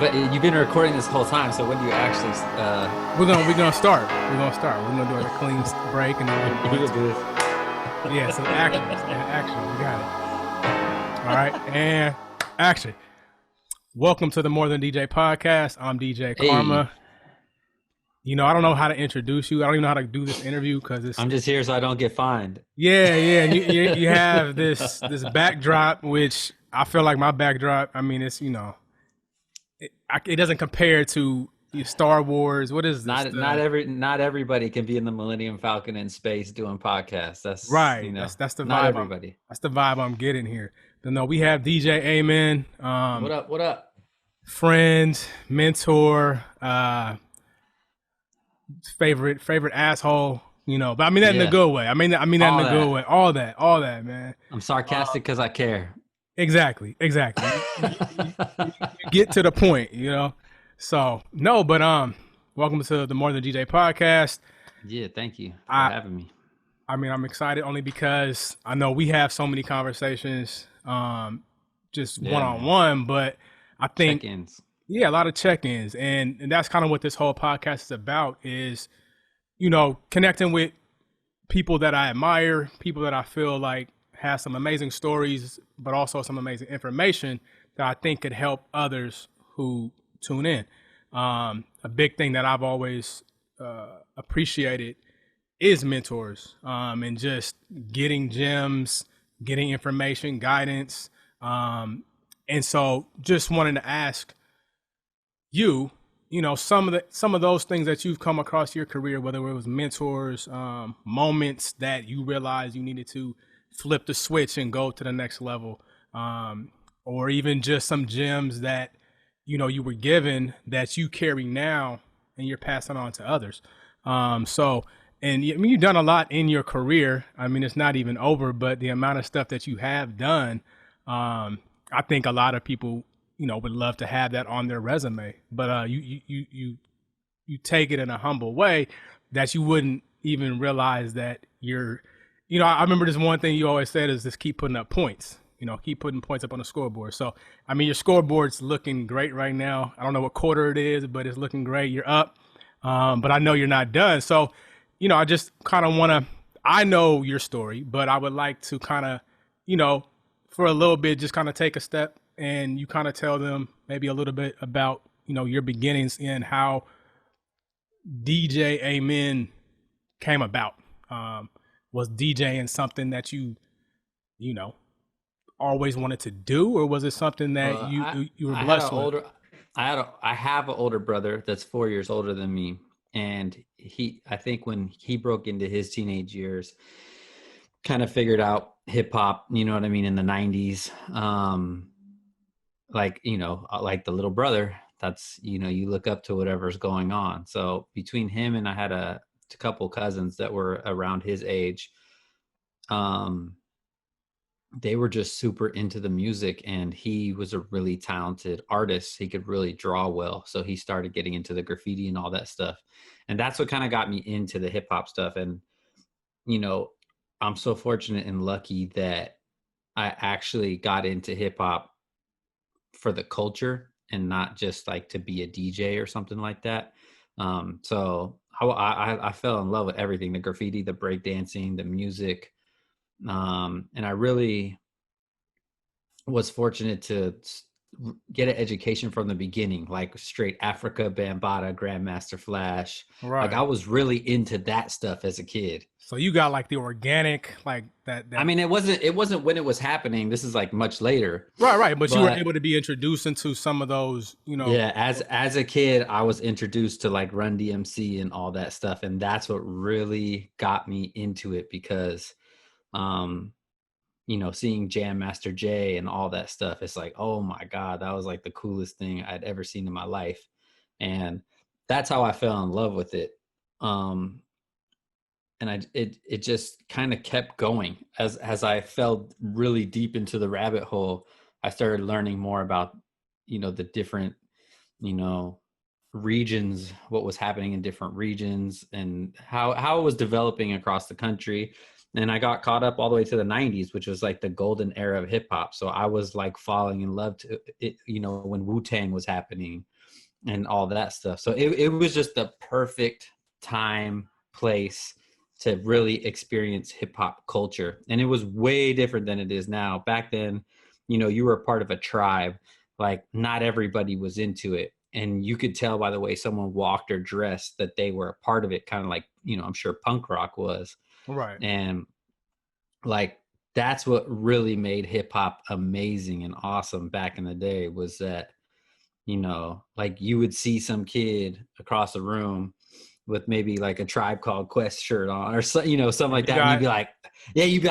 But you've been recording this whole time, so when do you actually? We're gonna start. We're gonna do like a clean break and then You will do this. yeah. So action, we got it. All right, and action. Welcome to the More Than DJ podcast. I'm DJ Hey, Karma. You know, I don't know how to introduce you. I don't even know how to do this interview because it's I'm just here so I don't get fined. yeah. And you have this backdrop, which I feel like my backdrop. I mean, it's it doesn't compare to Star Wars. What is this? Not everybody can be in the Millennium Falcon in space doing podcasts. That's Right. That's the not vibe. everybody. That's the vibe I'm getting here. But no, we have DJ Amen, What up? What up? friend, mentor, favorite asshole. You know, but I mean that in a Yeah, good way. I mean that in all a good that. way. All that, man. I'm sarcastic because I care. Exactly. You get to the point. You know. So no, but welcome to the More Than DJ podcast. Yeah, thank you for I having me. I mean, I'm excited only because I know we have so many conversations, just one Yeah, on man. one. But I think, Check-ins. yeah, a lot of check-ins, and that's kind of what this whole podcast is about. Is connecting with people that I admire, people that I feel like have some amazing stories, but also some amazing information that I think could help others who tune in. A big thing that I've always appreciated is mentors, and just getting gems, getting information, guidance. And so just wanted to ask you, some of those things that you've come across your career, whether it was mentors, moments that you realized you needed to flip the switch and go to the next level, or even just some gems that you were given that you carry now and you're passing on to others. So, and I mean, you've done a lot in your career. I mean, it's not even over, but the amount of stuff that you have done, I think a lot of people, would love to have that on their resume. But you take it in a humble way that you wouldn't even realize that you're, I remember this one thing you always said is just keep putting up points. Keep putting points up on the scoreboard. So, I mean, your scoreboard's looking great right now. I don't know what quarter it is, but it's looking great. You're up. But I know you're not done. So, I just kind of want to, I know your story, but I would like to kind of, for a little bit, just kind of take a step and you kind of tell them maybe a little bit about, your beginnings and how DJ Amen came about. Was DJing something that you know, always wanted to do, or was it something that Well, you were I had an blessed with? older, I have an older brother that's 4 years older than me, and I think when he broke into his teenage years, kind of figured out hip hop. You know what I mean, in the '90s. Like the little brother. That's you look up to whatever's going on. So between him and I had a couple cousins that were around his age. Um, they were just super into the music, and he was a really talented artist. He could really draw well, so he started getting into the graffiti and all that stuff, and that's what kind of got me into the hip hop stuff. And you know I'm so fortunate and lucky that I actually got into hip hop for the culture and not just like to be a DJ or something like that. So I fell in love with everything: the graffiti, the breakdancing, the music. And I really was fortunate to get an education from the beginning, like straight Africa, Bambaataa, Grandmaster Flash. Like I Right. was really into that stuff as a kid. So you got like the organic, like that, I mean, it wasn't when it was happening. This is like much later, right. But you were but able to be introduced into some of those, yeah, as a kid, I was introduced to like Run DMC and all that stuff, and that's what really got me into it because, um, seeing Jam Master Jay and all that stuff, it's like, oh my God, that was like the coolest thing I'd ever seen in my life. And that's how I fell in love with it. Um, and it just kind of kept going as I fell really deep into the rabbit hole. I started learning more about, the different, you know, regions, what was happening in different regions and how it was developing across the country. And I got caught up all the way to the 90s, which was like the golden era of hip hop. So I was like falling in love to it, when Wu-Tang was happening and all that stuff. So it was just the perfect time, place to really experience hip hop culture. And it was way different than it is now. Back then, you were a part of a tribe. Like not everybody was into it. And you could tell by the way someone walked or dressed that they were a part of it, kind of like, I'm sure punk rock was. Right. And like that's what really made hip hop amazing and awesome back in the day, was that like you would see some kid across the room with maybe like a Tribe Called Quest shirt on or so, something And like you that. And got you'd be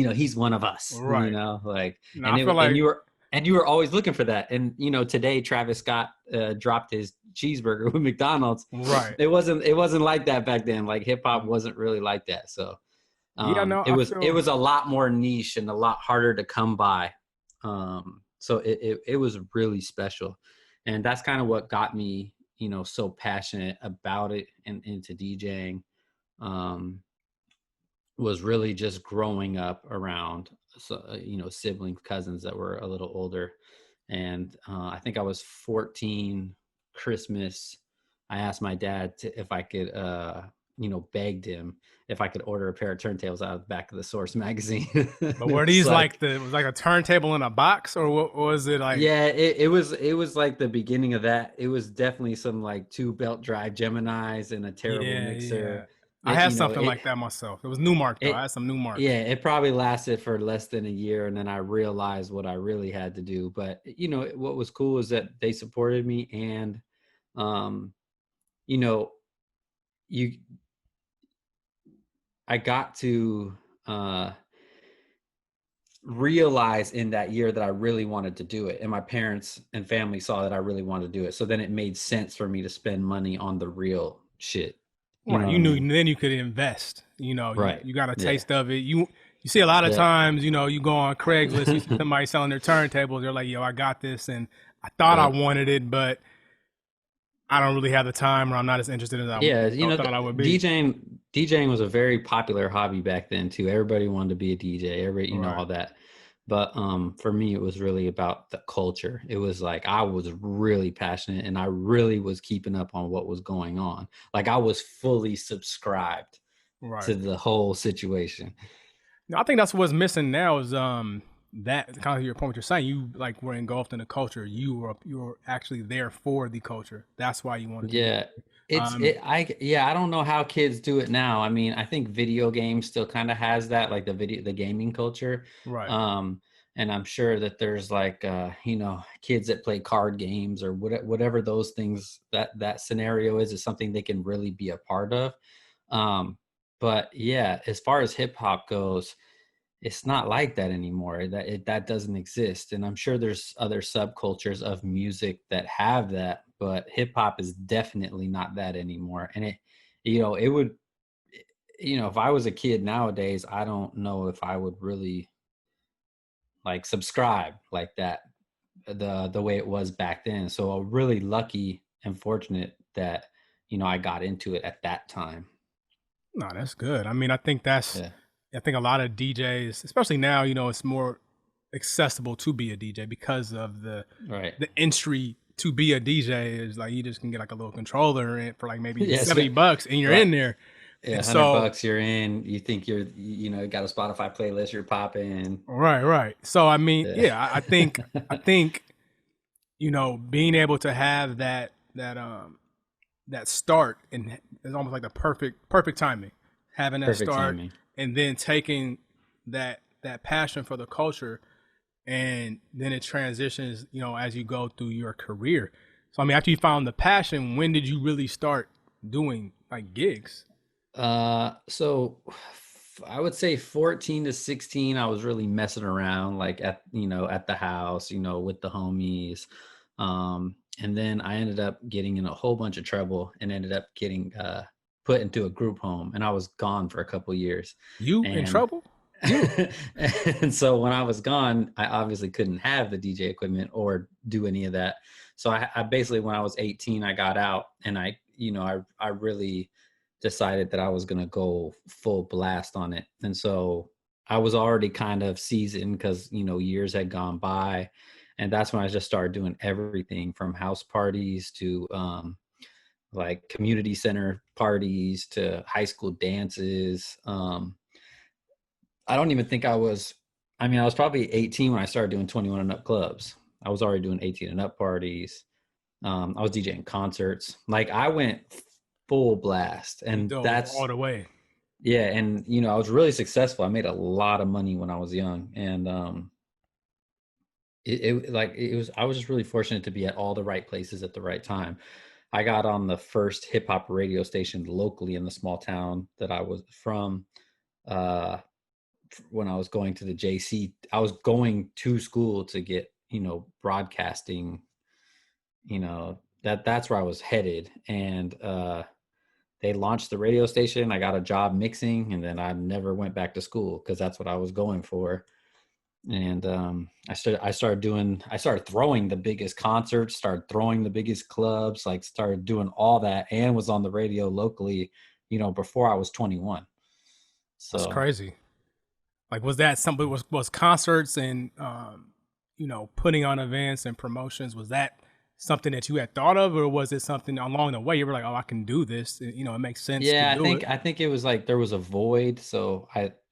like, he's one of us, right. like, Now and I feel and like you were always looking for that. And, today Travis Scott dropped his cheeseburger with McDonald's. right. It wasn't like that back then. Like hip hop Mm. wasn't really like that. So Yeah, no, it I was, feel a lot more niche and a lot harder to come by. So it was really special. And that's kind of what got me, so passionate about it and into DJing. Was really just growing up around, sibling cousins that were a little older. And I think I was 14 Christmas. I asked my dad if I could, begged him if I could order a pair of turntables out of the back of the Source magazine. but were It's these like, like was like a turntable in a box or what was it like? yeah, it was like the beginning of that. It was definitely some like two belt drive Geminis and a terrible Yeah, yeah. mixer. I It had you know something it like that myself. It was Newmark though. I it had some Newmarks. yeah, it probably lasted for less than a year, and then I realized what I really had to do. But what was cool is that they supported me, and um, you know, you I got to uh realize in that year that I really wanted to do it. And my parents and family saw that I really wanted to do it. So then it made sense for me to spend money on the real shit. You know Right. what You I knew mean? then you could invest. Right. You got a Yeah. taste of it. You see a lot of Yeah. times, you go on Craigslist, you see somebody selling their turntables, they're like, yo, I got this and I thought I Yep. wanted it, but I don't really have the time or I'm not as interested as I Yeah. thought I would be. DJing was a very popular hobby back then too. Everybody wanted to be a DJ. Everybody, Right. all that. But for me, it was really about the culture. It was like I was really passionate and I really was keeping up on what was going on. Like I was fully subscribed Right. to the whole situation. No, I think that's what's missing now is that kind of your point what you're saying. You like were engulfed in the culture. You were actually there for the culture. That's why you wanted to be. Yeah. Um, I don't know how kids do it now. I mean, I think video games still kind of has that, like the gaming culture. right. Um, and I'm sure that there's like kids that play card games or whatever those things, that scenario is something they can really be a part of. Um, but yeah, as far as hip hop goes, it's not like that anymore. That doesn't exist. And I'm sure there's other subcultures of music that have that, but hip hop is definitely not that anymore. And it would, if I was a kid nowadays, I don't know if I would really like subscribe like that, the way it was back then. So I'm really lucky and fortunate that, I got into it at that time. No, that's good. I mean, Yeah. I think a lot of DJs, especially now, it's more accessible to be a DJ because of Right. the entry to be a DJ is like you just can get like a little controller and for like maybe Yes. $70 and you're Right. in there. Yeah, And so $100 you're in. You think got a Spotify playlist you're popping. right, right. So I mean, Yeah. yeah, I think being able to have that start and it's almost like the perfect timing, having that Perfect start timing. and then taking that passion for the culture and then it transitions, as you go through your career. So I mean, after you found the passion, when did you really start doing like gigs? So I would say 14 to 16, I was really messing around like at the house, with the homies. And then I ended up getting in a whole bunch of trouble and ended up getting put into a group home, and I was gone for a couple years. You in And trouble? You and so when I was gone, I obviously couldn't have the DJ equipment or do any of that. So I basically, when I was 18, I got out, and I really decided that I was going to go full blast on it. And so I was already kind of seasoned because, you know, years had gone by. And that's when I just started doing everything from house parties to like community center parties to high school dances. I don't even think I mean, I was probably 18 when I started doing 21 and up clubs. I was already doing 18 and up parties. I was DJing concerts. Like I went full blast. You And dove all that's, the way. yeah. And, you know, I was really successful. I made a lot of money when I was young. And I was just really fortunate to be at all the right places at the right time. I got on the first hip hop radio station locally in the small town that I was from. Uh, when I was going to the JC, I was going to school to get, you know, broadcasting, you know, that's where I was headed. And they launched the radio station. I got a job mixing, and then I never went back to school because that's what I was going for. And I started throwing the biggest concerts, started throwing the biggest clubs, like started doing all that, and was on the radio locally, you know, before I was 21. That's So crazy. Like, was that something? Was concerts and you know, putting on events and promotions? Was that something that you had thought of, or was it something along the way you were like, "Oh, I can do this"? You know, it makes sense to yeah, do it. I think it was like there was a void, so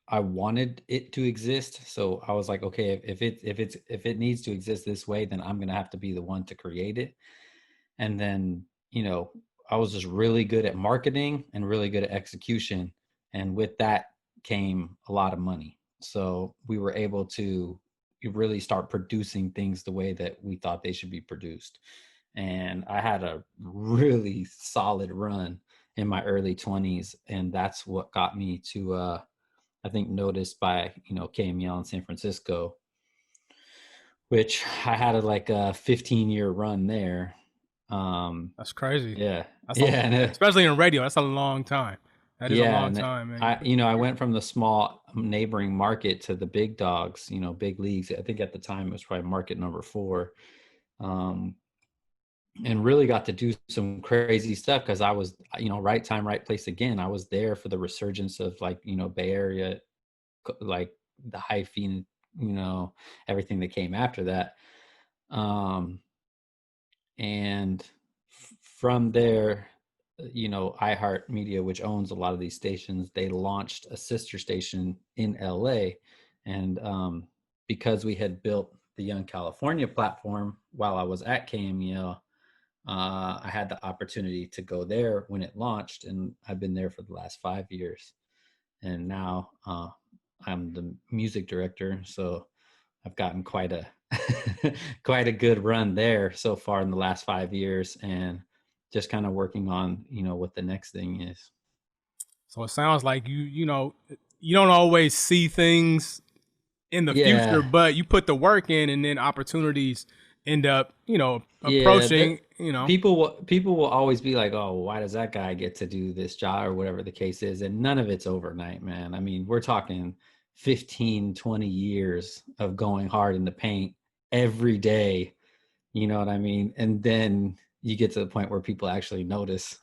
I wanted it to exist. So I was like, okay, if it needs to exist this way, then I'm gonna have to be the one to create it. And then, you know, I was just really good at marketing and really good at execution. And with that came a lot of money. So we were able to really start producing things the way that we thought they should be produced. And I had a really solid run in my early 20s. And that's what got me to, I think, noticed by, you know, KML in San Francisco, which I had like a 15-year run there. That's crazy. Yeah. That's a, Yeah. especially in radio. That's a long time. That is a Yeah. long And time, man. I went from the small neighboring market to the big dogs, you know, big leagues. I think at the time it was probably market number 4. Um, and really got to do some crazy stuff because I was, you know, right time, right place again. I was there for the resurgence of like, you know, Bay Area, like the hyphen, you know, everything that came after that. Um, and from there, you know, iHeartMedia, which owns a lot of these stations, they launched a sister station in LA. And because we had built the Young California platform while I was at KMEL, I had the opportunity to go there when it launched, and I've been there for the last 5 years. And now I'm the music director, so I've gotten quite a quite a good run there so far in the last 5 years, and just kind of working on, you know, what the next thing is. So it sounds like you know, you don't always see things in the future, Yeah, but you put the work in, and then opportunities end up, you know, yeah. approaching. You know, People will always be like, "Oh, why does that guy get to do this job?" or whatever the case is, and none of it's overnight, man. I mean, we're talking 15, 20 years of going hard in the paint every day. You know what I mean? And then you get to the point where people actually notice,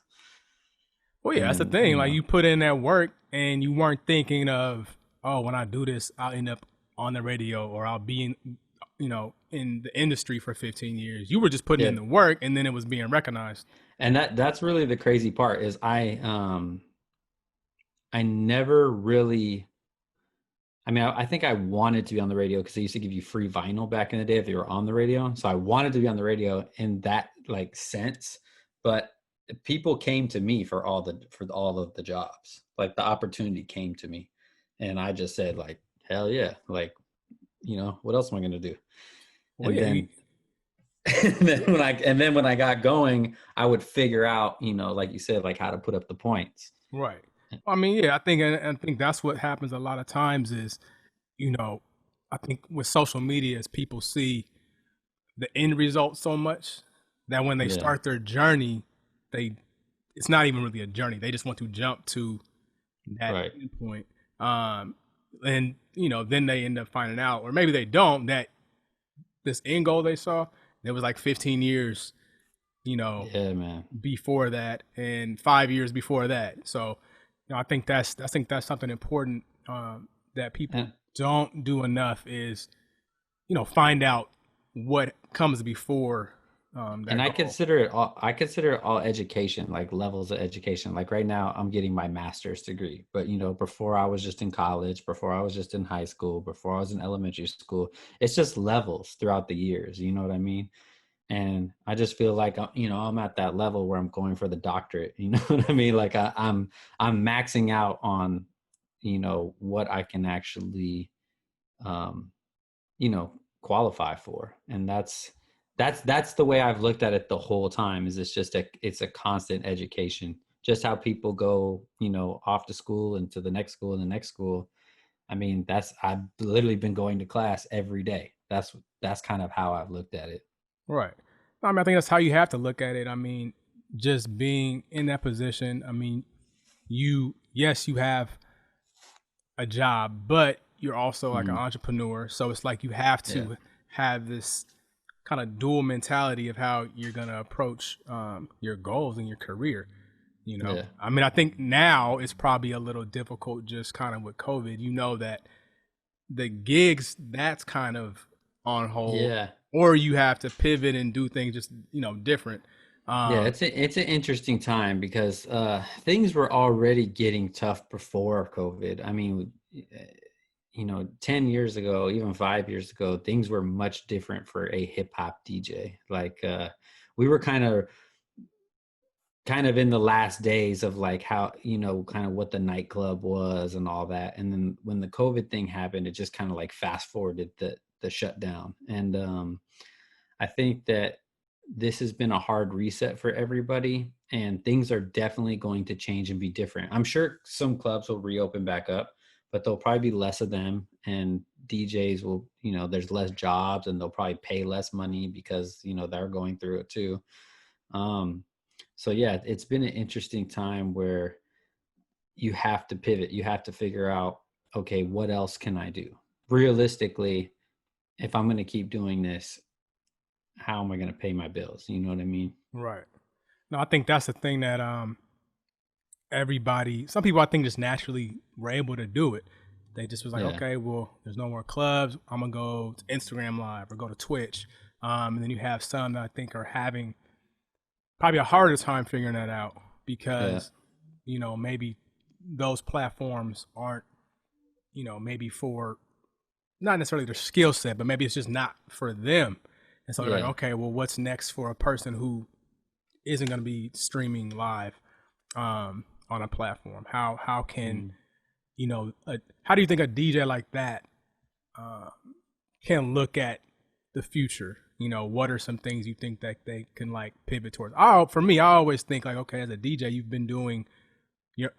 well, yeah, that's the and thing. you Like know, you put in that work, and you weren't thinking of, oh, when I do this, I'll end up on the radio, or I'll be in, you know, in the industry for 15 years. You were just putting yeah. in the work, and then it was being recognized. And that's really the crazy part is I never really, I mean, I think I wanted to be on the radio because they used to give you free vinyl back in the day if you were on the radio. So I wanted to be on the radio in that like sense, but people came to me for all of the jobs. Like the opportunity came to me, and I just said like, hell yeah, like, you know, what else am I gonna do? Well, And yeah, then and then when I got going, I would figure out, you know, like you said, like how to put up the points. right. I mean, yeah, I think that's what happens a lot of times is, you know, I think with social media, as people see the end result so much that when they Yeah. start their journey, they it's not even really a journey. They just want to jump to that Right. end point. And you know, then they end up finding out, or maybe they don't, that this end goal they saw, there was like 15 years you know, Yeah, man. before that and 5 years before that. So, I think that's something important that people And don't do enough is, find out what comes before and that goal. I consider it all education, like levels of education. Like right now I'm getting my master's degree, but before I was just in college, before I was just in high school, before I was in elementary school, it's just levels throughout the years, you know what I mean? And I just feel like I'm at that level where I'm going for the doctorate, you know what I mean? Like I'm maxing out on what I can actually um qualify for. And that's the way I've looked at it the whole time. Is it's a constant education, just how people go off to school and to the next school and the next school. I mean, that's I've literally been going to class every day. That's kind of how I've looked at it. Right. I mean, I think that's how you have to look at it. I mean, just being in that position, I mean, yes, you have a job, but you're also like an Mhm. entrepreneur. So it's like you have Yeah, to have this kind of dual mentality of how you're going to approach your goals in your career. yeah, I mean, I think now it's probably a little difficult just kind of with COVID. That the gigs, that's kind of on hold, yeah. or you have to pivot and do things just, different. Yeah, Um, it's an interesting time because things were already getting tough before COVID. I mean, 10 years ago, even 5 years ago, things were much different for a hip hop DJ. Like we were kind of in the last days of like how, kind of what the nightclub was and all that. And then when the COVID thing happened, it just kind of like fast forwarded the shutdown. And I think that this has been a hard reset for everybody, and things are definitely going to change and be different. I'm sure some clubs will reopen back up, but there'll probably be less of them, and DJs will, there's less jobs and they'll probably pay less money because, they're going through it too. Um, so yeah, it's been an interesting time where you have to pivot. You have to figure out, okay, what else can I do? Realistically, if I'm going to keep doing this, how am I going to pay my bills? You know what I mean? right. No, I think that's the thing that some people I think just naturally were able to do it. They just was like, Yeah. okay, well, there's no more clubs. I'm gonna go to Instagram Live or go to Twitch. And then you have some that I think are having probably a harder time figuring that out Yeah. because, maybe those platforms aren't, maybe for not necessarily their skill set, but maybe it's just not for them. And so they're like, Yeah. okay, well, what's next for a person who isn't going to be streaming live on a platform? How can Mm. how do you think a DJ like that uh, can look at the future? What are some things you think that they can like pivot towards? For me, I always think like, okay, as a DJ, you've been doing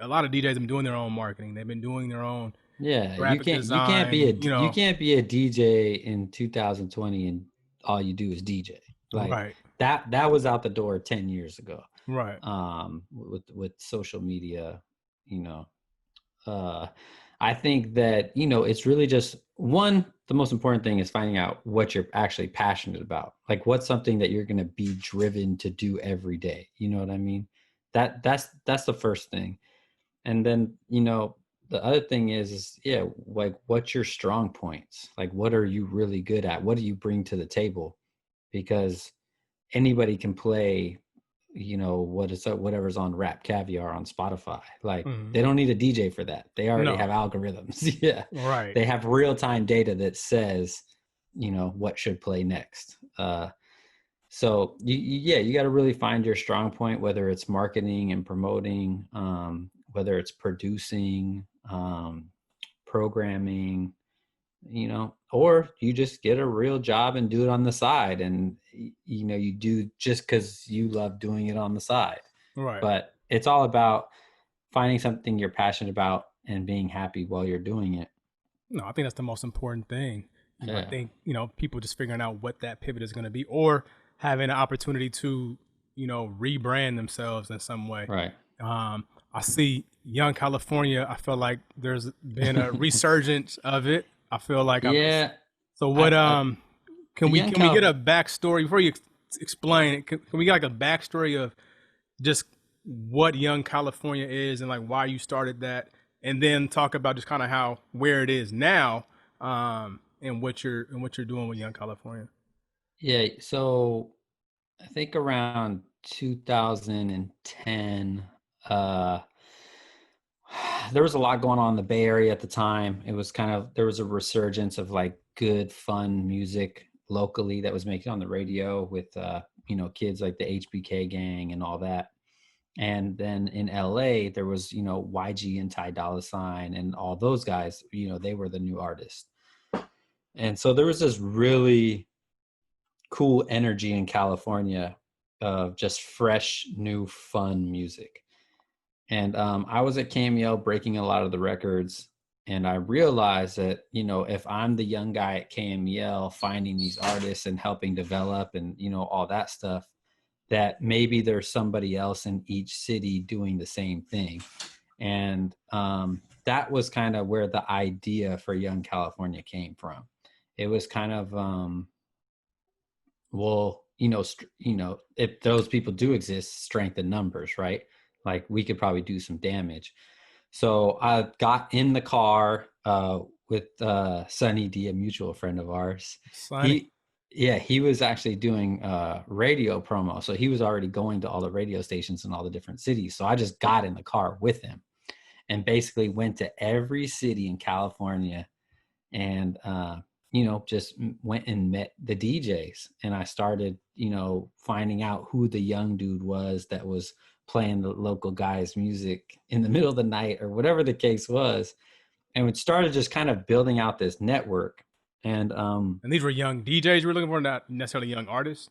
a lot of DJs have been doing their own marketing. They've been doing their own Yeah. You graphic can't you can't be a design. you can't be a DJ in 2020 and all you do is DJ. Like Right, that was out the door 10 years ago. right, With social media, you know. Uh I think that, it's really just the most important thing is finding out what you're actually passionate about. Like what's something that you're going to be driven to do every day. You know what I mean? That's the first thing. And then, the other thing is yeah, like what's your strong points? Like what are you really good at? What do you bring to the table? Because anybody can play, whatever's on Rap Caviar on Spotify. Like hmm they don't need a DJ for that. They already have no, algorithms. Yeah. right, They have real-time data that says, what should play next. So yeah, you got to really find your strong point, whether it's marketing and promoting, whether it's producing, programming, or you just get a real job and do it on the side. And, you do just because you love doing it on the side. right. But it's all about finding something you're passionate about and being happy while you're doing it. No, I think that's the most important thing. I Yeah. think, people just figuring out what that pivot is going to be or having an opportunity to, rebrand themselves in some way. Right. I see Young California. I feel like there's been a resurgence of it. I feel like Yeah. so I, what, I can the we, young can we get Calif a backstory before you explain? Can we get like a backstory of just what Young California is and like why you started that, and then talk about just kind of how where it is now, and what you're doing with Young California. Yeah, so I think around 2010, uh, there was a lot going on in the Bay Area at the time. It was kind of, there was a resurgence of like good, fun music locally that was making on the radio with, kids like the HBK gang and all that. And then in LA, there was, YG and Ty Dolla Sign and all those guys, they were the new artists. And so there was this really cool energy in California of just fresh, new, fun music. And I was at KMEL breaking a lot of the records. And I realized that, if I'm the young guy at KMEL finding these artists and helping develop and, all that stuff, that maybe there's somebody else in each city doing the same thing. And that was kind of where the idea for Young California came from. It was kind of, well, if those people do exist, strength in numbers, right? Like we could probably do some damage. So I got in the car with Sunny D, a mutual friend of ours. Sonny. He, yeah, he was actually doing radio promo. So he was already going to all the radio stations in all the different cities. So I just got in the car with him and basically went to every city in California and just went and met the DJs. And I started, finding out who the young dude was that was playing the local guy's music in the middle of the night or whatever the case was. And it started just kind of building out this network. And And these were young DJs you were looking for, not necessarily young artists.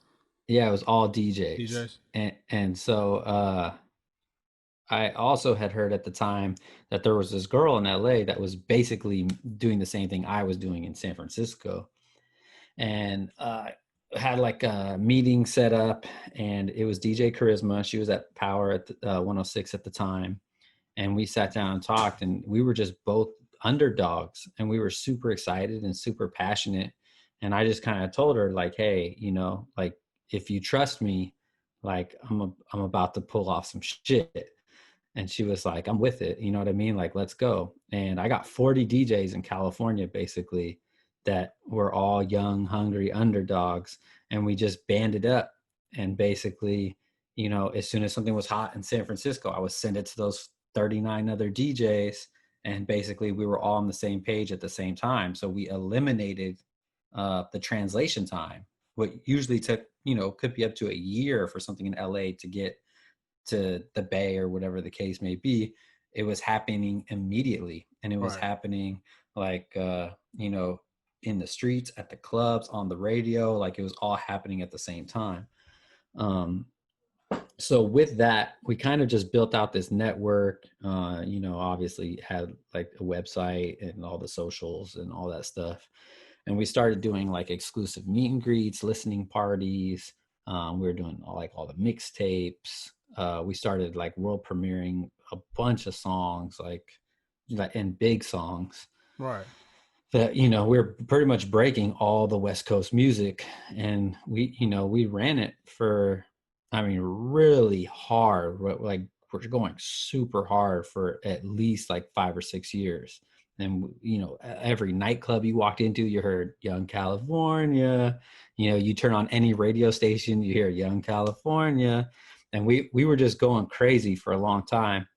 yeah, it was all DJs. DJs. And so I also had heard at the time that there was this girl in LA that was basically doing the same thing I was doing in San Francisco. And had like a meeting set up, and it was DJ Charisma. She was at Power at 106 at the time. And we sat down and talked, and we were just both underdogs, and we were super excited and super passionate. And I just kind of told her like, hey, like if you trust me, like I'm about to pull off some shit. And she was like, I'm with it. You know what I mean? Like, let's go. And I got 40 DJs in California, basically, that were all young, hungry underdogs. And we just banded up. And basically, as soon as something was hot in San Francisco, I would send it to those 39 other DJs. And basically, we were all on the same page at the same time. So we eliminated the translation time. What usually took, could be up to a year for something in LA to get to the Bay or whatever the case may be. It was happening immediately. And it was Right. happening like, in the streets, at the clubs, on the radio, like it was all happening at the same time. So with that, we kind of just built out this network, obviously had like a website and all the socials and all that stuff. And we started doing like exclusive meet and greets, listening parties. We were doing all the mixtapes. We started like world premiering a bunch of songs, like and big songs Right. that, we're pretty much breaking all the West Coast music. And we ran it for, I mean, really hard. Like we're going super hard for at least like 5 or 6 years. And, every nightclub you walked into, you heard Young California. You turn on any radio station, you hear Young California. And we were just going crazy for a long time.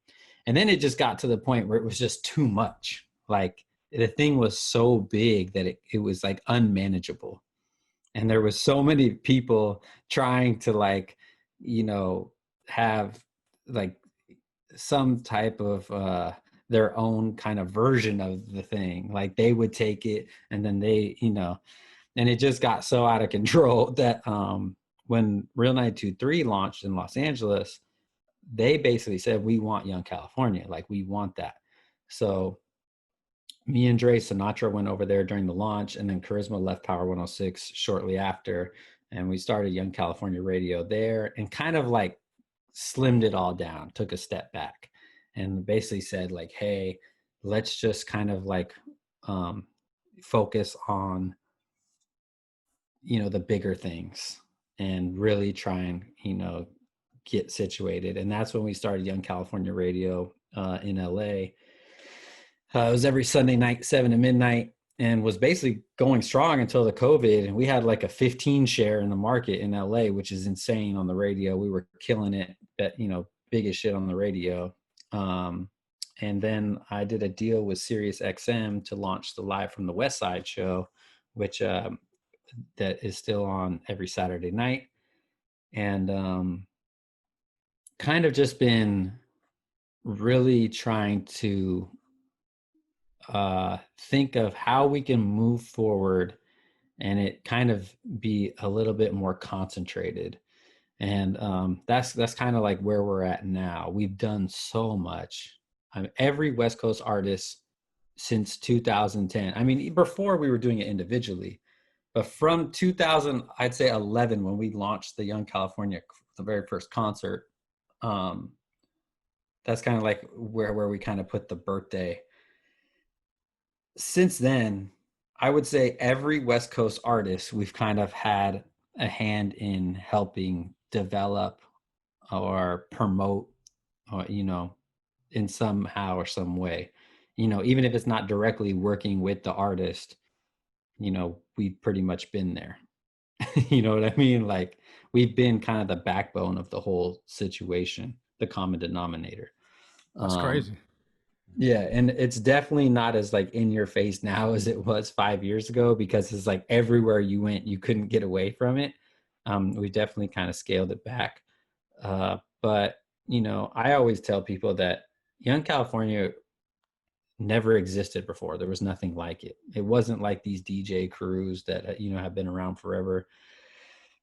And then it just got to the point where it was just too much. Like the thing was so big that it was like unmanageable. And there was so many people trying to like, have like some type of their own kind of version of the thing. Like they would take it and then they, and it just got so out of control that when Real 923 launched in Los Angeles, they basically said, we want Young California. Like we want that. So me and Dre Sinatra went over there during the launch, and then Charisma left Power 106 shortly after. And we started Young California Radio there and kind of like slimmed it all down, took a step back and basically said like, hey, let's just kind of like focus on, the bigger things and really try and, get situated. And that's when we started Young California Radio in LA. It was every Sunday night, 7 to midnight, and was basically going strong until the COVID. And we had like a 15 share in the market in LA, which is insane on the radio. We were killing it, biggest shit on the radio. And then I did a deal with Sirius XM to launch the Live from the West Side show, which that is still on every Saturday night. And kind of just been really trying to think of how we can move forward and it kind of be a little bit more concentrated. And that's kind of like where we're at now. We've done so much. Every West Coast artist since 2010. I mean, before we were doing it individually, but from 2000, I'd say 11, when we launched the Young California, the very first concert, that's kind of like where we kind of put the birthday. Since then, I would say every West Coast artist, we've kind of had a hand in helping develop or promote, or, in somehow or some way, even if it's not directly working with the artist, we've pretty much been there. You know what I mean? Like, we've been kind of the backbone of the whole situation, the common denominator. That's crazy. Yeah, and it's definitely not as like in your face now as it was 5 years ago, because it's like everywhere you went, you couldn't get away from it. We definitely kind of scaled it back. But, I always tell people that Young California never existed before. There was nothing like it. It wasn't like these DJ crews that, have been around forever,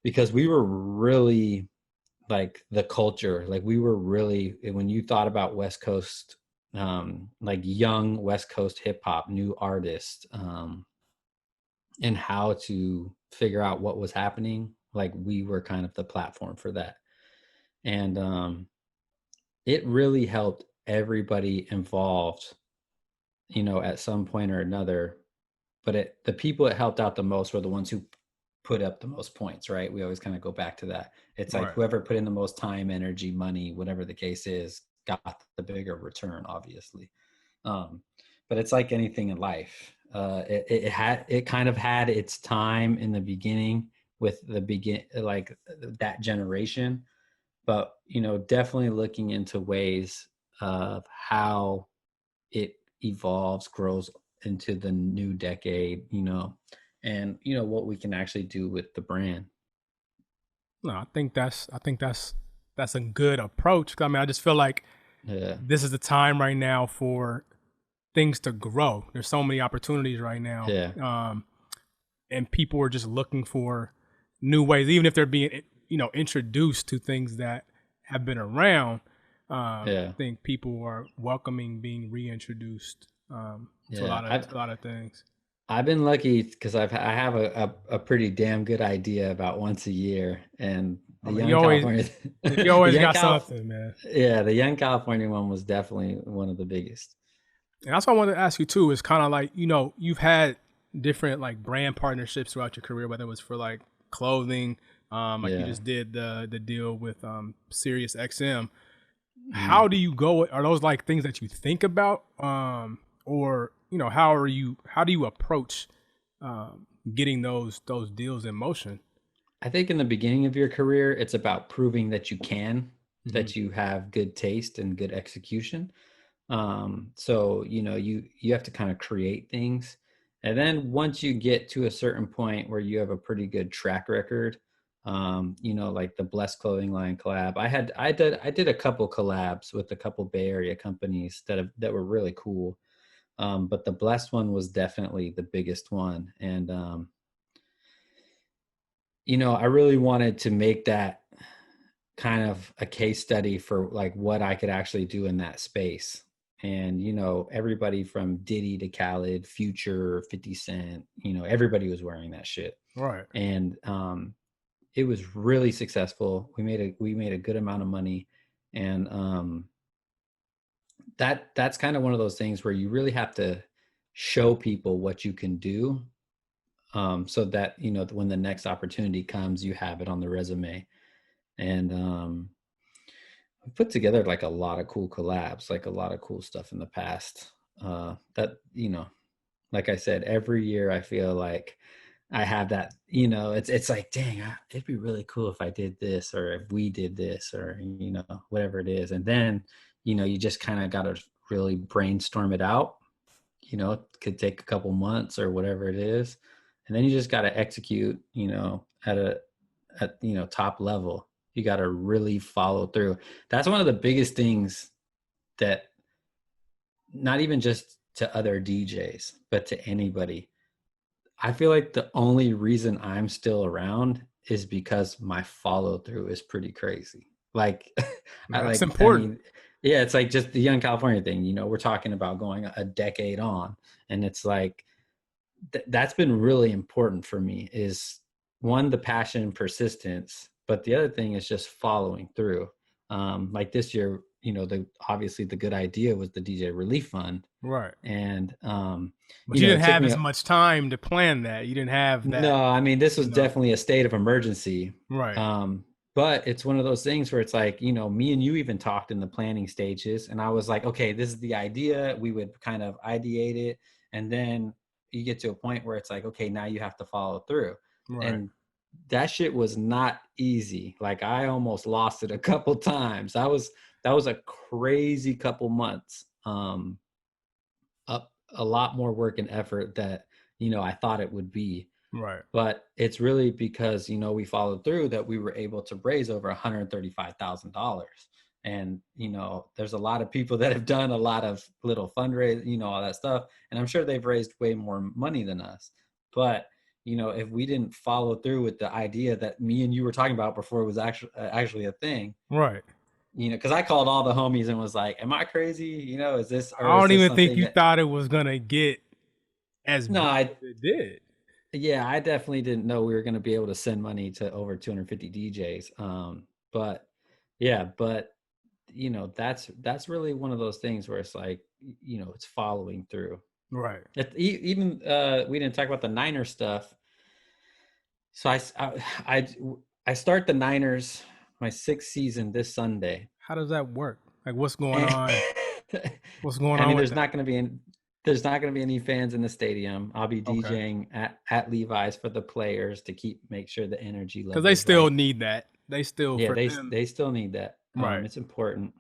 because we were really like the culture. Like, we were really, when you thought about West Coast, like young West Coast hip hop, new artists, and how to figure out what was happening, like we were kind of the platform for that. And it really helped everybody involved, at some point or another. But the people it helped out the most were the ones who put up the most points, right? We always kind of go back to that. It's like Right. whoever put in the most time, energy, money, whatever the case is, got the bigger return, obviously. But it's like anything in life. It kind of had its time in the beginning with like that generation, but definitely looking into ways of how it evolves, grows into the new decade, and what we can actually do with the brand. No, I think that's a good approach. I mean, I just feel like Yeah, this is the time right now for things to grow. There's so many opportunities right now, yeah, and people are just looking for new ways, even if they're being introduced to things that have been around. yeah, I think people are welcoming being reintroduced to a yeah. lot of I've to a lot of things. I've been lucky because I have a pretty damn good idea about once a year, and I the mean, Young California, you the always Young got Calif, something, man. yeah, the Young California one was definitely one of the biggest. And that's what I wanted to ask you too. Is kind of like you've had different like brand partnerships throughout your career, whether it was for like clothing, like you Yeah. just did the deal with Sirius XM. Mhm. How do you go? Are those like things that you think about, or how do you approach getting those deals in motion? I think in the beginning of your career, it's about proving that you can, Hmm. that you have good taste and good execution. So you have to kind of create things, and then once you get to a certain point where you have a pretty good track record, like the Blessed clothing line collab, I did a couple collabs with a couple Bay Area companies that were really cool. But the Blessed one was definitely the biggest one. And I really wanted to make that kind of a case study for like what I could actually do in that space. And everybody from Diddy to Khaled, Future, 50 Cent, everybody was wearing that shit. Right. And it was really successful. We made a good amount of money. And that's kind of one of those things where you really have to show people what you can do, so that, you know, when the next opportunity comes, you have it on the resume. And we put together like a lot of cool collabs, like a lot of cool stuff in the past. That, you know, like I said, every year I feel like I have that, you know, it's like, dang, it'd be really cool if I did this, or if we did this, or, you know, whatever it is. And then, you know, you just kind of got to really brainstorm it out. You know, it could take a couple months or whatever it is. And then you just got to execute, you know, at, you know, top level. You got to really follow through. That's one of the biggest things that, not even just to other DJs, but to anybody, I feel like the only reason I'm still around is because my follow through is pretty crazy. Like, That's I important. mean, yeah, it's like just the young California thing. You know, we're talking about going a decade on, and it's like that's been really important for me. Is one, the passion and persistence, but the other thing is just following through. Like this year, you know, the obviously the good idea was the DJ Relief Fund, Right. and But you you know, it didn't took have me as much time to plan that. You didn't have no, that, I mean, this you was know. definitely a state of emergency. Right. But it's one of those things where it's like, you know, me and you even talked in the planning stages, and I was like, okay, this is the idea. We would kind of ideate it. And then you get to a point where it's like, okay, now you have to follow through. Right. And that shit was not easy. Like I almost lost it a couple times. That was a crazy couple months. Up a lot more work and effort that, you know, I thought it would be, Right. but it's really because, you know, we followed through that we were able to raise over $135,000. And, you know, there's a lot of people that have done a lot of little fundraise, you know, all that stuff. And I'm sure they've raised way more money than us. But, you know, if we didn't follow through with the idea that me and you were talking about before it was actually a thing, Right. you know, because I called all the homies and was like, am I crazy? You know, is this, or I is don't this even think something you that, thought it was gonna get as no, big as it did. yeah, I definitely didn't know we were going to be able to send money to over 250 DJs. But yeah, but you know, that's really one of those things where it's like, you know, it's following through. Right. Even we didn't talk about the Niner stuff. So I start the Niners my sixth season this Sunday. How does that work? Like, what's going And on? What's going I on mean, with that? there's not going to be any fans in the stadium. I'll be Okay. DJing at Levi's for the players to make sure the energy Because they levels still right. need that. They still Yeah, for them. they still need that. Right. It's important.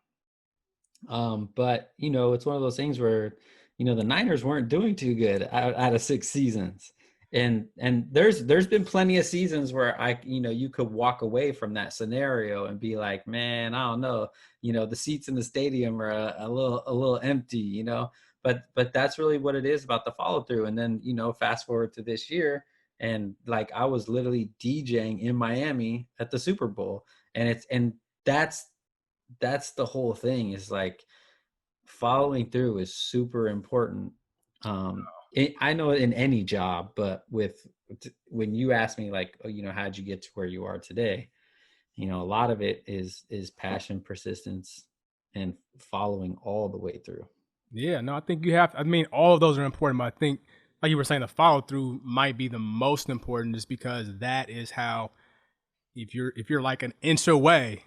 But you know, it's one of those things where, you know, the Niners weren't doing too good out of six seasons. And there's been plenty of seasons where you know, you could walk away from that scenario and be like, man, I don't know, you know, the seats in the stadium are a little empty, you know. But that's really what it is about the follow through. And then, you know, fast forward to this year, and like I was literally DJing in Miami at the Super Bowl, and that's that's the whole thing, is like following through is super important. I know in any job, but when you ask me like, oh, you know, how'd you get to where you are today, you know, a lot of it is passion, persistence, and following all the way through. Yeah. No, I think you have. I mean, all of those are important, but I think, like you were saying, the follow through might be the most important, just because that is how. If you're like an inch away,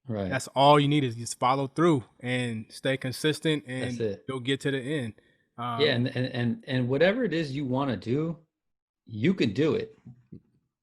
Right. that's all you need is just follow through and stay consistent, That's and it. you'll get to the end. Yeah, Um, and whatever it is you want to do, you could do it.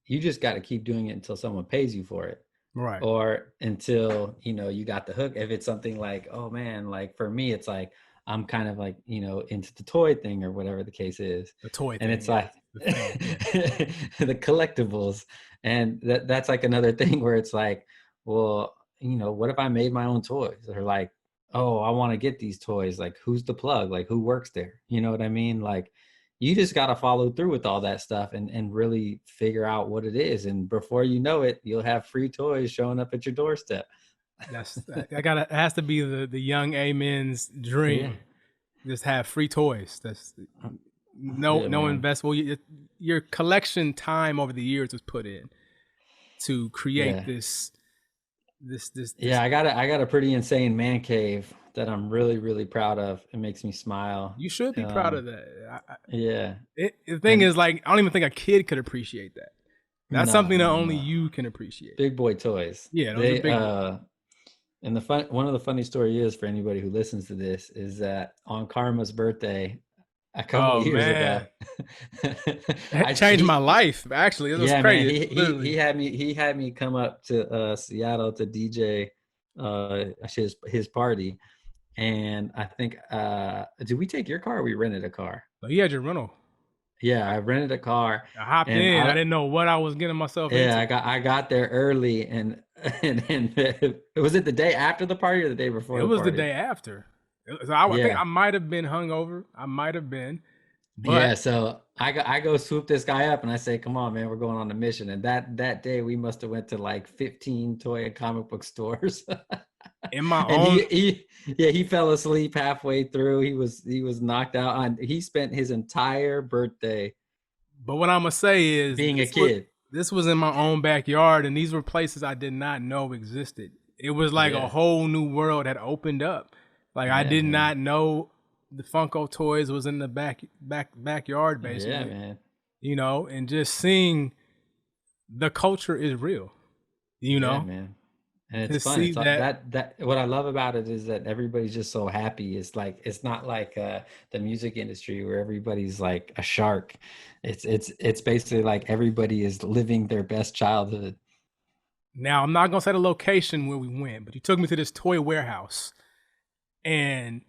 You just got to keep doing it until someone pays you for it, right. or until, you know, you got the hook. If it's something like, oh man, like for me it's like I'm kind of like, you know, into the toy thing or whatever the case is, The toy and thing, it's yes, like the thing, yeah. the collectibles. And that's like another thing where it's like, well, you know, what if I made my own toys? Or like, oh, I want to get these toys, like who's the plug, like who works there, you know what I mean? Like, you just got to follow through with all that stuff, and really figure out what it is, and before you know it, you'll have free toys showing up at your doorstep. That's I gotta. It has to be the young amen's Yeah. dream. Just have free toys. That's Yeah, no man. invest. Well, your collection time over the years was put in to create Yeah. this this. Yeah, I got a pretty insane man cave that I'm really, really proud of. It makes me smile. You should be proud of Um, that. yeah. The thing And is, like, I don't even think a kid could appreciate that. That's no, something that no, only no. you can appreciate. Big boy toys. Yeah, those are They big boys. and the fun one of the funny story is for anybody who listens to this is that on Karma's birthday a couple of Oh years ago, man, it changed my life. Actually, it was yeah, man, crazy. he Literally, had me come up to Seattle to DJ his party, and I think did we take your car or we rented a car? so you had your rental. Yeah, I rented a car, I hopped and in. I I didn't know what I was getting myself yeah, into. I got there early, and was it the day after the party or the day before It the was the party? day after. I think Yeah, I might have been hungover. I might have been, but yeah. So I go swoop this guy up, and I say, "Come on, man, we're going on a mission." And that day we must have went to like 15 toy and comic book stores. in my And own. he fell asleep halfway through. He was knocked out on. He spent his entire birthday But what I'm gonna say is being a kid. this was in my own backyard, and these were places I did not know existed. It was like a Yeah, whole new world had opened up. Like I yeah, did man. not know the Funko toys was in the backyard Yeah, basically. man. And just seeing the culture is real. You Yeah, know, man. And it's to fun. see It's that. that what I love about it is that everybody's just so happy. It's like it's not like the music industry where everybody's like a shark. It's basically like everybody is living their best childhood. Now I'm not gonna say the location where we went, but you took me to this toy warehouse, and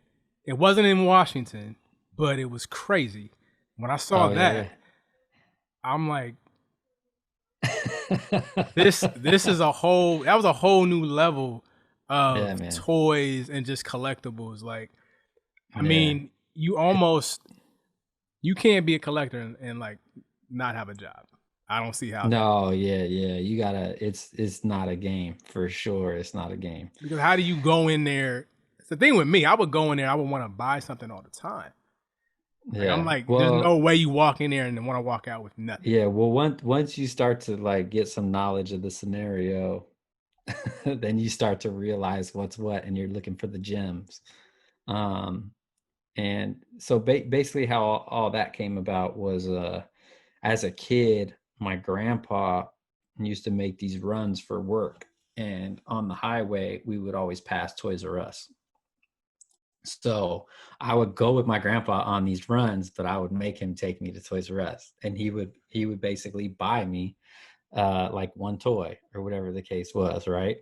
it wasn't in Washington, but it was crazy. When I saw Oh that, yeah. I'm like, Yeah. this is a whole that was a whole new level Yeah, of man. toys and just collectibles. Like, I Yeah. mean, you can't be a collector and like not have a job. I don't see how that, No, yeah, yeah. You gotta it's not a game for sure. It's not a game. because how do you go in there? It's the thing with me. I would go in there, I would want to buy something all the time. Like I'm Yeah. like, there's no Well, way you walk in there and then want to walk out with nothing. yeah, well once you start to like get some knowledge of the scenario, then you start to realize what's what and you're looking for the gems. Um and so basically how all that came about was as a kid, my grandpa used to make these runs for work, and on the highway we would always pass Toys R Us. So I would go with my grandpa on these runs, but I would make him take me to Toys R Us, and he would basically buy me like one toy or whatever the case was, right?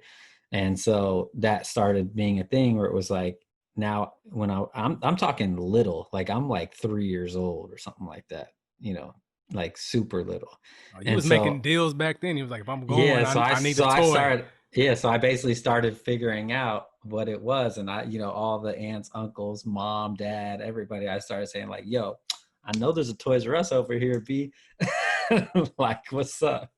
And so that started being a thing where it was like now when I'm talking little, like I'm like 3 years old or something like that, you know, like super little. He And was making so deals back then. He was like, if I'm yeah, going, I need a I toy. started yeah, so I basically started figuring out what it was, and all the aunts, uncles, mom, dad, everybody, I started saying like, "Yo, I know there's a Toys R Us over here, B." Like, what's up?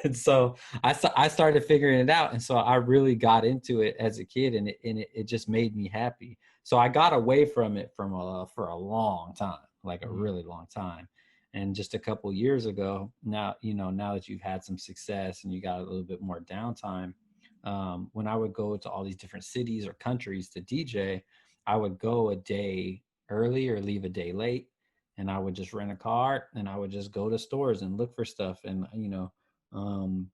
And so I started figuring it out, and so I really got into it as a kid, and it just made me happy. So I got away from it for a long time, like a Mhm. really long time. And just a couple years ago, now now that you've had some success and you got a little bit more downtime, when I would go to all these different cities or countries to DJ, I would go a day early or leave a day late, and I would just rent a car and I would just go to stores and look for stuff. And um,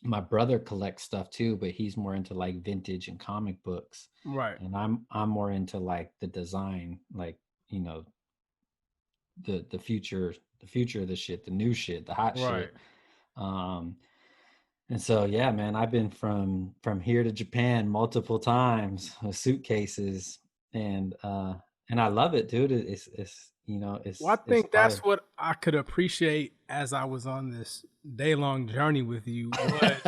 my brother collects stuff too, but he's more into like vintage and comic books, Right, and I'm more into like the design, like you know the future of the shit, the new shit, the hot right. shit. Um, and so yeah, man, I've been from here to Japan multiple times with suitcases, and I love it, dude. It's Well, I it's think part that's of what I could appreciate as I was on this day long journey with you was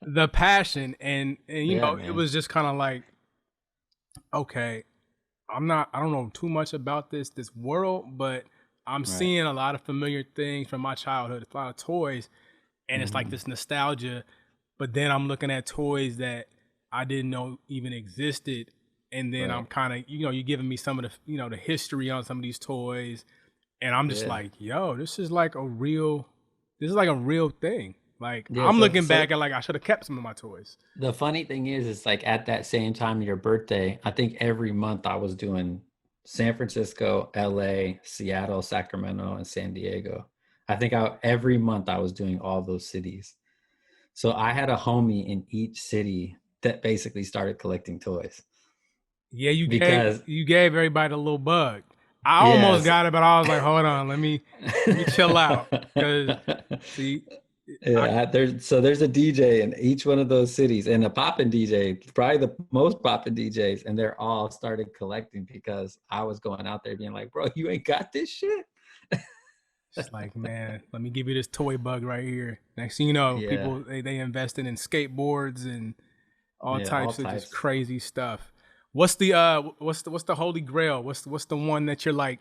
the passion, and yeah, it man. was just kind of like, okay, I don't know too much about this world, but I'm Right. seeing a lot of familiar things from my childhood, a lot of toys, and it's like Hmm. this nostalgia. But then I'm looking at toys that I didn't know even existed, and then I'm Right. kind of you're giving me some of the the history on some of these toys, and I'm just Yeah. like, yo, this is like a real thing. Like Yeah. I'm So looking so back at like I should have kept some of my toys. the funny thing is, it's like at that same time of your birthday, I think every month I was doing San Francisco, LA, Seattle, Sacramento, and San Diego. I think every month I was doing all those cities. So I had a homie in each city that basically started collecting toys Yeah, because you gave everybody a little bug. I almost yes. got it, but I was like, hold on, let me chill out because see, I Yeah, there's a DJ in each one of those cities and a poppin' DJ, probably the most poppin' DJs, and they're all started collecting because I was going out there being like, bro, you ain't got this shit. it's like, man, let me give you this toy bug right here. Next thing you know, Yeah, people they invested in skateboards and all yeah, all types of just types. crazy stuff. What's the Holy Grail? What's the one that you're like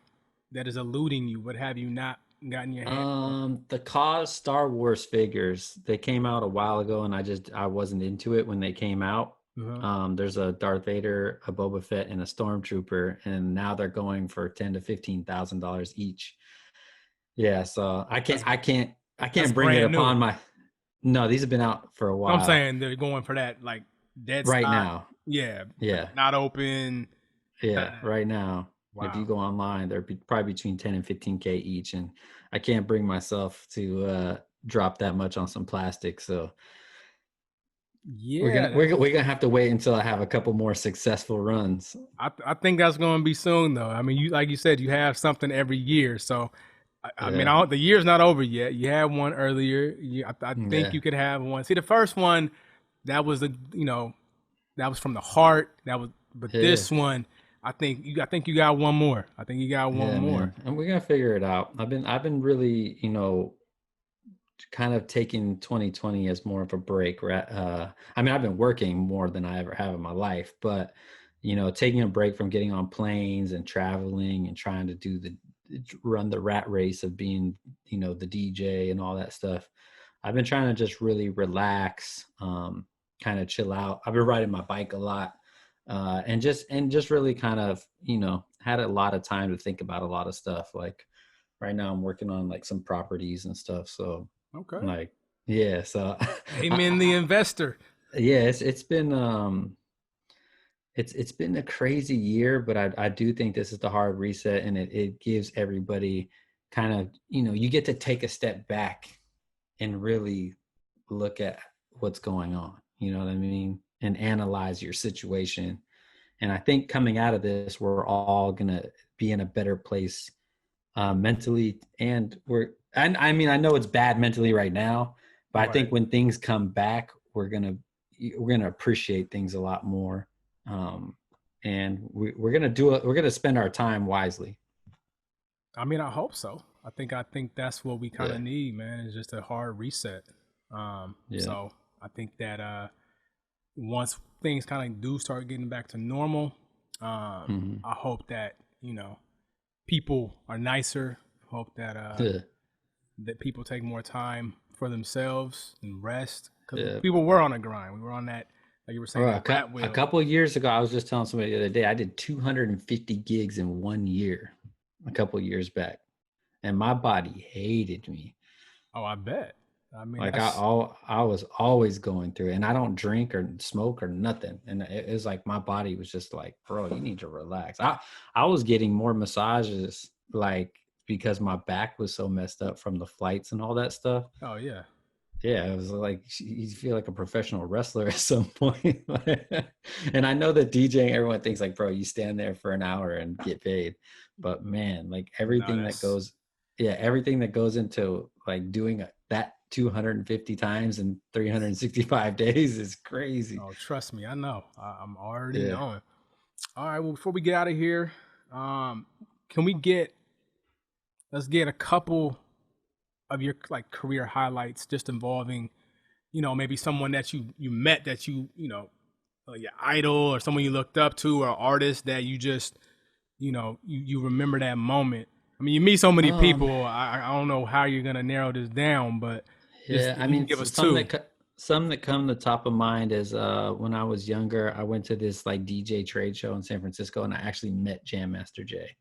that is eluding you? What have you not gotten your hand on? The cause Star Wars figures, they came out a while ago and I wasn't into it when they came out. Uh-huh. There's a Darth Vader, a Boba Fett, and a Stormtrooper, and now they're going for $10,000 to $15,000 each. Yeah, so That's I that's can't bring it brand new. upon my. No, these have been out for a No, I'm while. saying they're going for that like dead Right stock. now. Yeah, like Yeah, not open. yeah, Kinda, right now. If you wow. go online, probably between 10 and 15K each, and I can't bring myself to drop that much on some plastic. So Yeah, that's. we're gonna have to wait until I have a couple more successful runs. I think that's going to be soon though. I mean, you like you said, you have something every year, so I mean, Yeah, the year's not over yet. You had one earlier. I think yeah, you could have one. See, the first one, that was the that was from the heart. That was, but yeah, this one, I think you got one more. I think you got one yeah, more. man. And we're gonna figure it out. I've been really, kind of taking 2020 as more of a break. I mean, I've been working more than I ever have in my life, but taking a break from getting on planes and traveling and trying to run the rat race of being, the DJ and all that stuff. I've been trying to just really relax, kind of chill out. I've been riding my bike a lot, and just really kind of, had a lot of time to think about a lot of stuff. Like right now, I'm working on like some properties and stuff. So Okay. like, yeah, so Amen. The investor. yeah, it's been a crazy year, but I do think this is the hard reset, and it gives everybody kind of, you get to take a step back and really look at what's going on, you know what I mean, and analyze your situation. And I think coming out of this, we're all gonna be in a better place, mentally, and I mean, I know it's bad mentally right now, but I Right. think when things come back, we're gonna appreciate things a lot more, um, and we're gonna we're gonna spend our time wisely. I mean, I hope so. I think that's what we kind Yeah, of need, man. Is just a hard reset. yeah, So I think that once things kind of do start getting back to normal, hmm I hope that people are nicer. Hope yeah, that people take more time for themselves and rest because yeah. people were on a grind. We were on that, like you were saying, Or that rat a wheel. couple of years ago, I was just telling somebody the other day, I did 250 gigs in 1 year, a couple of years back, and my body hated me. Oh, I bet. I mean, Like that's I was always going through it, and I don't drink or smoke or nothing. And it was like my body was just like, bro, you need to relax. I was getting more massages, like, because my back was so messed up from the flights and all that stuff. oh yeah. Yeah, it was like you feel like a professional wrestler at some point. And I know that DJing, everyone thinks like, bro, you stand there for an hour and get paid. But man, like No, everything that that's goes, yeah, everything that goes into like doing that 250 times in 365 days is crazy. oh, trust me, I know. I'm already Yeah. knowing. All right, well, before we get out of here, um, can we get let's get a couple of your like career highlights just involving, maybe someone that you met that your idol or someone you looked up to or artist that you just, you remember that moment. I mean, you meet so many Um, people. I don't know how you're gonna narrow this down, but just yeah, if I you can mean, give us two. some that come to the top of mind is when I was younger, I went to this like DJ trade show in San Francisco, and I actually met Jam Master Jay.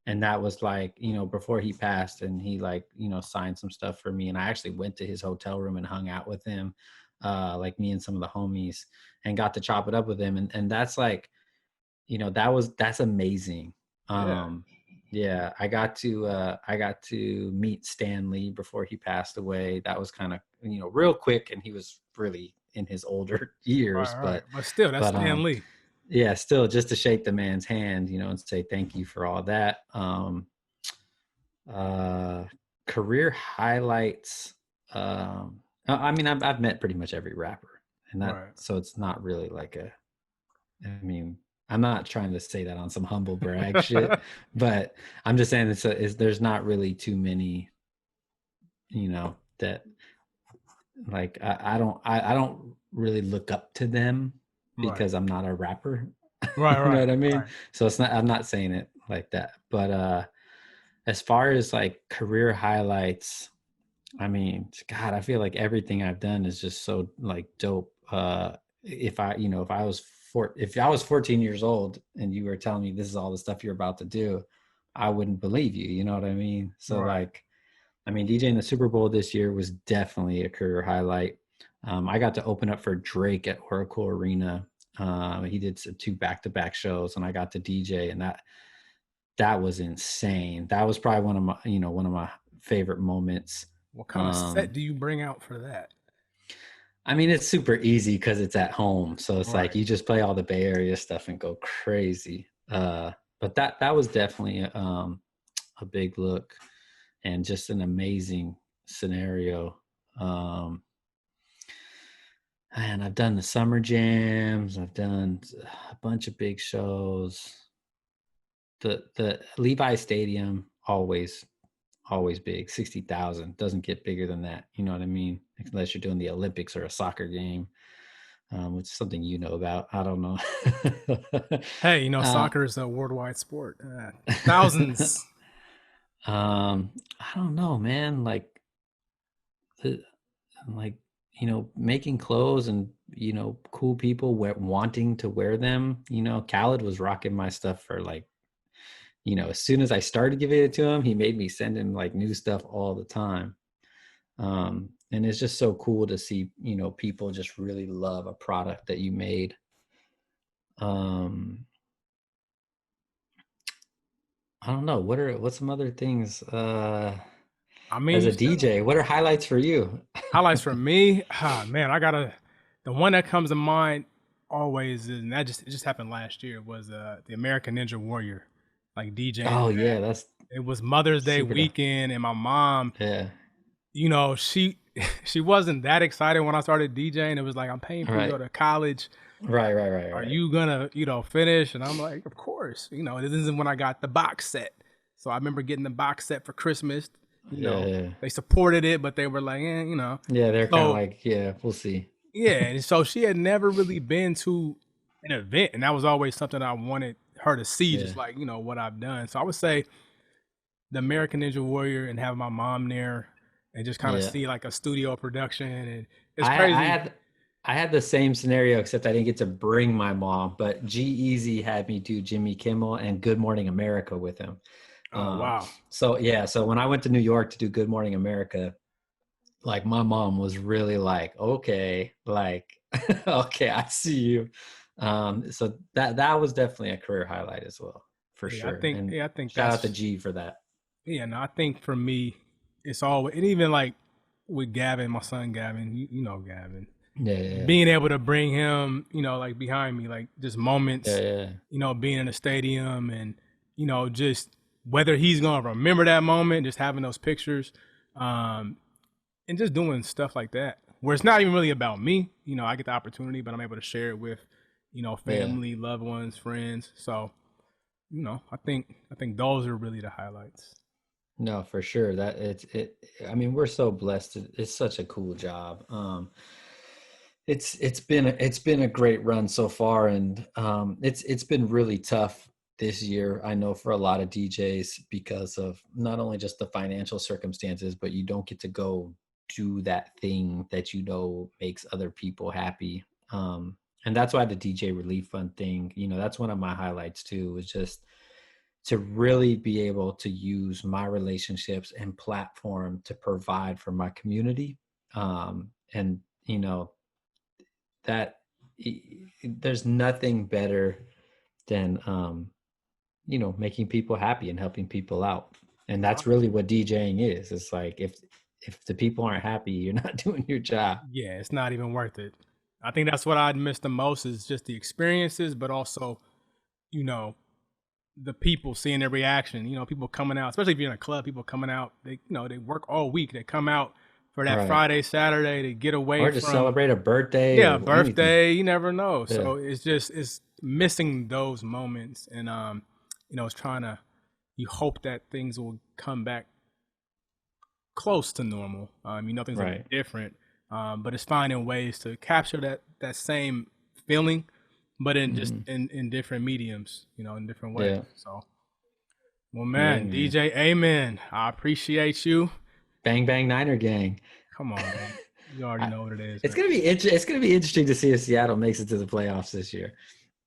And that was like, before he passed, and he like, signed some stuff for me. And I actually went to his hotel room and hung out with him, like me and some of the homies, and got to chop it up with him. And that's like, that's amazing. Yeah. Yeah, I got to meet Stan Lee before he passed away. That was kind of, real quick, and he was really in his older years, Right, right. but But still, that's but Stan Lee. yeah, still just to shake the man's hand, and say thank you for all that. Uh Career highlights. I mean, I've met pretty much every rapper, and that, Right. so it's not really like I mean, I'm not trying to say that on some humble brag shit, but I'm just saying there's not really too many, that like I don't really look up to them Right. because I'm not a rapper. Right, You know right, what I mean? right. So it's not, I'm not saying it like that. But as far as like career highlights, I mean, God, I feel like everything I've done is just so like dope. If I was 14 years old and you were telling me this is all the stuff you're about to do, I wouldn't believe you. You know what I mean? So Right. like, I mean, DJing the Super Bowl this year was definitely a career highlight. I got to open up for Drake at Oracle Arena. He did two back-to-back shows, and I got to DJ, and that was insane. That was probably one of my favorite moments. What kind of set Um, do you bring out for that? I mean, it's super easy because it's at home, so it's like Right. you just play all the Bay Area stuff and go crazy. But that was definitely a big look, and just an amazing scenario. Um, and I've done the summer jams. I've done a bunch of big shows. The Levi Stadium, always big. 60,000 doesn't get bigger than that. You know what I mean? Unless you're doing the Olympics or a soccer game, which is something you know about. I don't know. Hey, uh, soccer is a worldwide sport. Thousands. I don't know, man. The, like making clothes, and cool people wanting to wear them. Khaled was rocking my stuff for like, as soon as I started giving it to him, he made me send him like new stuff all the time. And it's just so cool to see people just really love a product that you made. um I don't know, what's some other things, I mean, as you a said DJ, what are highlights for you? highlights for me. Ah, man, the one that comes to mind always is, and it just happened last year, was the American Ninja Warrior, like DJing Oh that. yeah, that's It was Mother's Day super tough. weekend, and my mom, Yeah. she she wasn't that excited when I started DJing. It was like, I'm paying All for you to right. go to college. Are Right. you gonna, finish? And I'm like, of course. This is when I got the box set. So I remember getting the box set for Christmas. You know, Yeah. they supported it, but they were like, Yeah, they're kind of So like, yeah, we'll see. yeah, and so she had never really been to an event, and that was always something I wanted her to see, Yeah. just like what I've done. So I would say the American Ninja Warrior, and have my mom there, and just kind of Yeah. see like a studio production, and it's I I crazy. had I had the same scenario, except I didn't get to bring my mom, but G-Eazy had me do Jimmy Kimmel and Good Morning America with him. Oh Um, wow, so yeah, so when I went to New York to do Good Morning America, like my mom was really like, okay, like, okay, I see you. So that was definitely a career highlight as well, for sure. And I think shout out to that's G for that. yeah. No, I think for me, it's always, and even like with Gavin, my son Gavin, you know Gavin, Yeah. being able to bring him, like behind me, like just Yeah. moments, Yeah. being in the stadium, and just whether he's gonna remember that moment, just having those pictures, um, and just doing stuff like that, where it's not even really about me. I get the opportunity, but I'm able to share it with, Yeah. family, loved ones, friends. So, I think those are really the highlights. No, for sure. That I mean, we're so blessed. It's such a cool job. It's been a great run so far, and it's been really tough this year. I know, for a lot of DJs, because of not only just the financial circumstances, but you don't get to go do that thing that makes other people happy. And that's why the DJ Relief Fund thing, that's one of my highlights too. Was just to really be able to use my relationships and platform to provide for my community. And, you know, that there's nothing better than, you know, making people happy and helping people out. And that's really what DJing is. It's like, if the people aren't happy, you're not doing your job. Yeah, it's not even worth it. I think that's what I'd miss the most is just the experiences, but also, you know, the people seeing their reaction, you know, people coming out, especially if you're in a club, people coming out, they, you know, they work all week. They come out for that Friday, Saturday to get away or to celebrate a birthday. Yeah, or birthday. anything. You never know. Yeah. So it's missing those moments. And, you know, you hope that things will come back close to normal. Nothing's gonna be different. But it's finding ways to capture that same feeling, but in just in different mediums, you know, in different ways. Yeah. So, well, man, DJ, amen. I appreciate you. Bang bang Niner gang. Come on, man. You already know what it is. It's gonna be interesting to see if Seattle makes it to the playoffs this year.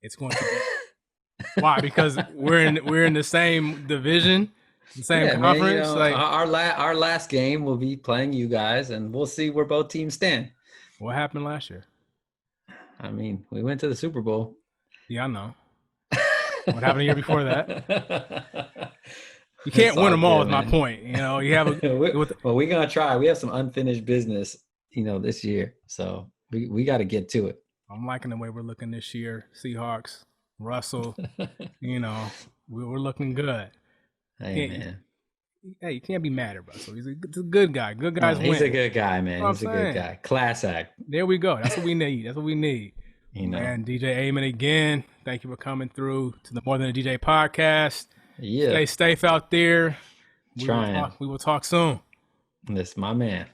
It's going to be. Why? Because we're in the same division, the same conference. Man, you know, like our last game will be playing you guys, and we'll see where both teams stand. What happened last year? I mean, we went to the Super Bowl. Yeah, I know. What happened the year before that? You can't win them all. Is my point. You know, you have well, we're gonna try. We have some unfinished business, you know, this year, so we got to get to it. I'm liking the way we're looking this year. Seahawks, Russell. You know, we're looking good. Hey, man. Hey, you can't be mad at Russell. He's a good guy. Good guys win. He's a good guy, man. He's a good guy. Class act. There we go. That's what we need. That's what we need. You know. And DJ Amen again. Thank you for coming through to the More Than a DJ podcast. Yeah. Stay safe out there. Trying. We will talk soon. That's my man.